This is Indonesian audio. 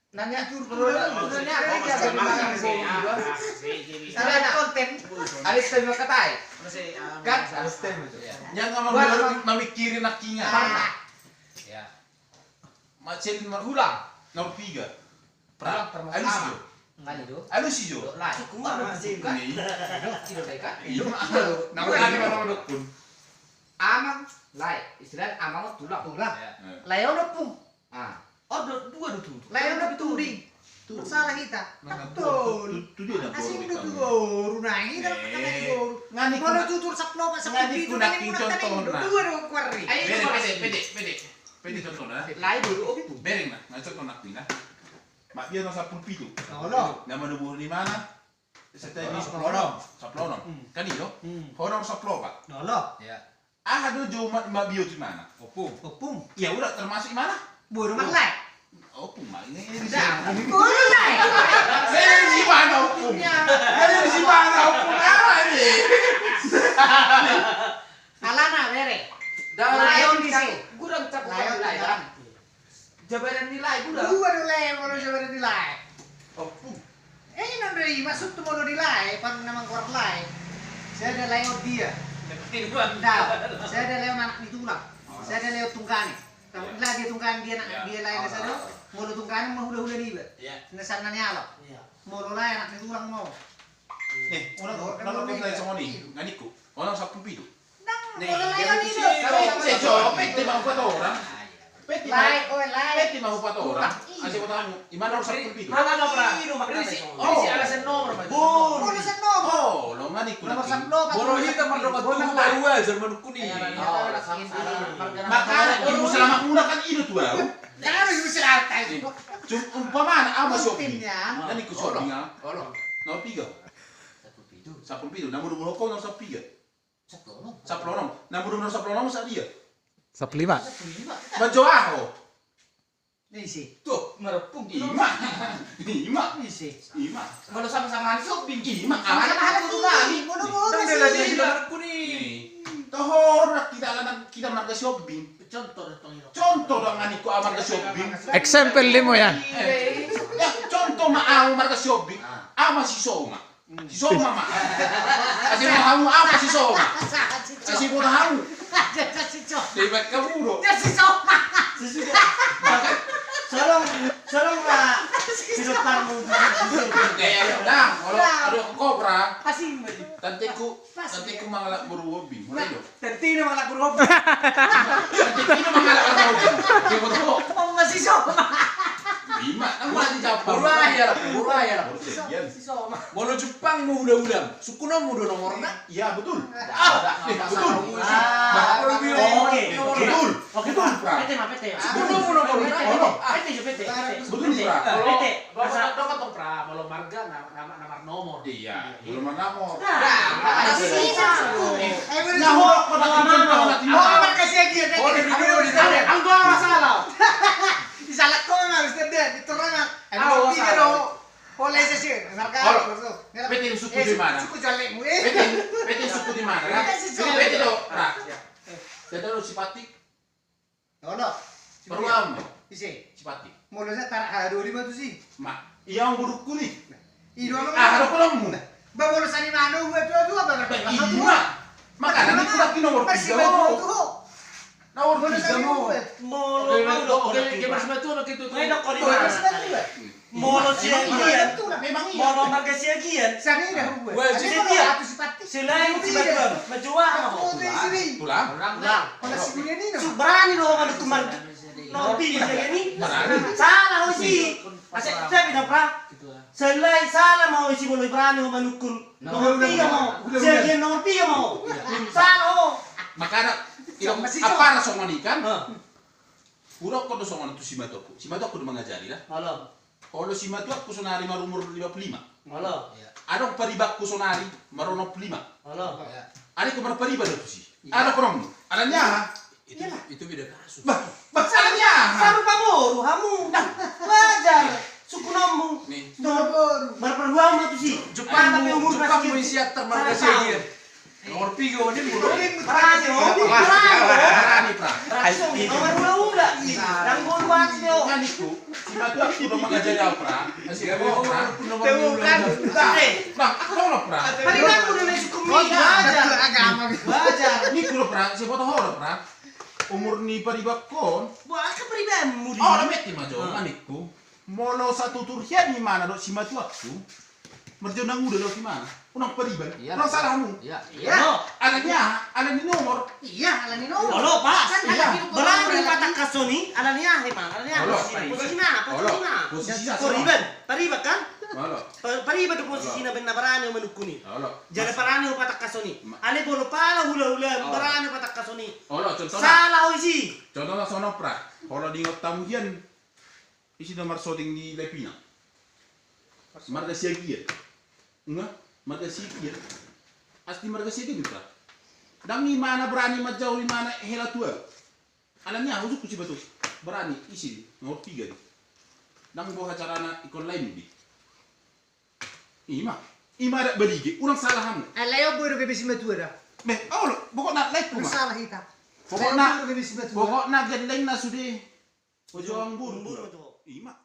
Nanya konten. Alis tayo katay. Kan alis tayo. Yang mamikirin nakinga. Ya. Macam marulang. Nomor 3. Pra. Ano siyo? Ngali do. Ano siyo? Lai. Ini. Tidak baik kan? Iya. Namanya mana pun. Amang lai. Istilah amang tulak. Layo na pung. Ah. Oh, dua tu. Layo na turing. Salah kita. Betul. Tu dia nak Asing bawa udah kamu. guru nangi dah kata guru. Ngani ku Mana tutur sapno pak Ngani ku nak contoh na. Dua dua kuari. Pede contoh na. Lai dulu opo. Bereng na, ngaco to nak pina. Mak dia no 10 pitu. Ono. Nama nubuh di mana? Setelah ini saplonom. Kan iyo? Honor saplo pak. Nolo. Ya. Ah ada jumat mbak bio di mana? Opung. Opung. Ya udah termasuk mana? Buru malai. Opung mak ini di Dah. sini. Malai. Saya di mana opung? Saya di mana opung? Apa ini? Alana bere. Dah Layon layon di di sini. Gurang cap Layon nilai di kan. Jabaran nilai gurang. Dua nilai mau coba nilai. Opung. Nandri masuk tu mau nilai, pan namang keluar nilai. Saya ada layo dia. Dah. Saya ada layo anak ditulang. Saya ada layo tungkane. Kalau lagi tungkan dia nak dia lain ke sana, mulu tungkan mau hula-hula ni ba. Nasan na niya lo. Mulu lain anak ditulang mau. Nih, orang kita sama ni, nganiku. Orang 10 pitu. Nang Nih, mulu lain ni lo. Saya jawab, pete mau 4 orang. Pete mau 4 orang. Asih tahu, gimana orang 10 pitu? Mana no pra? Ini alasan nomor Pak. Mulu sa nomor. Oh, lo nganiku. Nomor 10. Borohita mandokat tuh baru aja kuning. Maka ibu selama mula kan itu tuh. Jangan lu selata itu. Cuma umpamana ama shopping. Timnya. Nganiku shopping ah. Tolong. Nomor 3. Satu pitu. 10 pitu. Namun nomor kau nomor 3. Sepuluh. 10. Namun nomor 10 sa dia. 15. Bajo aho. Ni si. Tuh, Merepung. ima. Ni si. Ima. Kalau sama-sama shopping. Ima. Sama-sama tu lagi. Mulu-mulu Udah si. lagi sudah kuning. Nih. Tohor kita marga shopping. Contoh dong ini. Contoh dong nganiku marga shopping. Eksempel limo ya. Ya, contoh mah marga shopping. Ama si Soma. Si Soma mah. Kasih mau kamu apa si Soma? Kasih mau tahu. Si Cok. Debat kamu bro. Ya si Cok. Salong na sinuparmu. Kayak dah, kalau ada kobra, Kasih mo. tanteku mangalak beruobi. Mulai dong. Tenti na mga kurop. Tanteku ini mangalak beruobi. Kayak betul. Oh masih Cok. 5, ang wala di Japan. Buraya. Yan. Si Cok. Mono Jepang mau udah. Suku nom udah nomor na. Ya betul. Betul. Betul. Betul, Pra. Suku nom mau nomor na. Betul, Pra. Kalau dong pra, kalau marga nama nomor. Iya, belum namor. Kasih Cok. Nahok ko na Oh, makasih lagi. Oh, di video di sana. Ang gua masalah. Disalak ko nga, Mr. Dad. Ito na nga. Ano ba pero Oleh sih, marka. Peti suku di mana? Suku Jalek mu eh. Peti suku di mana? Peti do, Pra. Jadi lo Cipati, Ono. Peruam, Isi. Cipati. Mulu sa tar 25 tu sih. Ma, iya ang burukku nih. Ido mo. Ah, ano ko lang muna. Ba mulu sa ni mano gua dua ba. Iya. Makanya ini kurang nomor 3 mo. Nomor 3 mo. Molo siya giyan. Memang iya. Molo marga siya giyan. Sani na gua. Wah, Kasi jadi mo dia. ato si Pati. Sila yung sibatuan. Majuwa ako. Pulang. Wala si Kuya Nino. Berani lo kalau tumar. Nompi siya gani. Salah ho si. Kasi sabi na pra. Selai salah mau isi boleh berani ho manukul. Nompi mo. Siya giyan nompi mo. Salah ho. Makanya apa na somanikan? Pura ko do soman tu si matoku. Si matoku do mengajari lah. Malam. Kalau si matu aku sonari marumur 55. Malam. Ada paribak ku sonari marono 5. Malam. Ada ke berapa riba tu sih? Ada kurang. Adanya. Itu beda kasus. Masalahnya. Saru pamoro hamu. Wajar. Suku nomu. Nih. Nomor. Berperguam tu sih. Jepang tapi umur mau masih siap termarga siya. Nomor 3 ini mulu. Berani Berani pra. Langsung nomor ula-ula. Yang gol buat dia. Kan itu si Matu aku udah mengajari aku pra. Si aku pra. Temukan. Bang, tolong pra. Pariban udah masuk ke Oh, belajar. agama. Belajar. Ini kulo pra, si foto horo pra. Umur ni paribak kon. Buat ke pariban mu di. Oh, lameti majo manikku. Molo satu turhian di mana dok si Matu aku. Merjonang udah dok di mana? Unang pariban. Unang salahmu. Iya. Iya. Alan ni nomor. Iya, alani no. Halo, Pak. Kan Iya. alani no. Berani patak kasoni, alania heman, alania Halo. posisi na, Halo. posisi na. Posisi na. Pariban kan? Halo. Pariban di posisi na benna berani menukuni. Halo. Jadi berani patak kasoni. Ale bolo pala hula-hula berani patak kasoni. Halo, contohnya. Salah isi. Contohnya sono pra. Kalau di tamu hian isi nomor shooting di Lepina. Marga siagia. Enggak, marga siagia. Asli marga siagia pra. Dami mana berani majau di mana hela tua. Alanya harus kuci batu. Berani isi nomor 3 di. Dang bawa carana ikon lain di. Ima ada belige, urang salah kamu. Alayo boy bebe si matua dah. Beh, oh, pokoknya like kuma. Salah kita. Pokoknya bebe si matua. pokoknya gendeng na sudah. Ojo ang buru. Buru tu. Ima.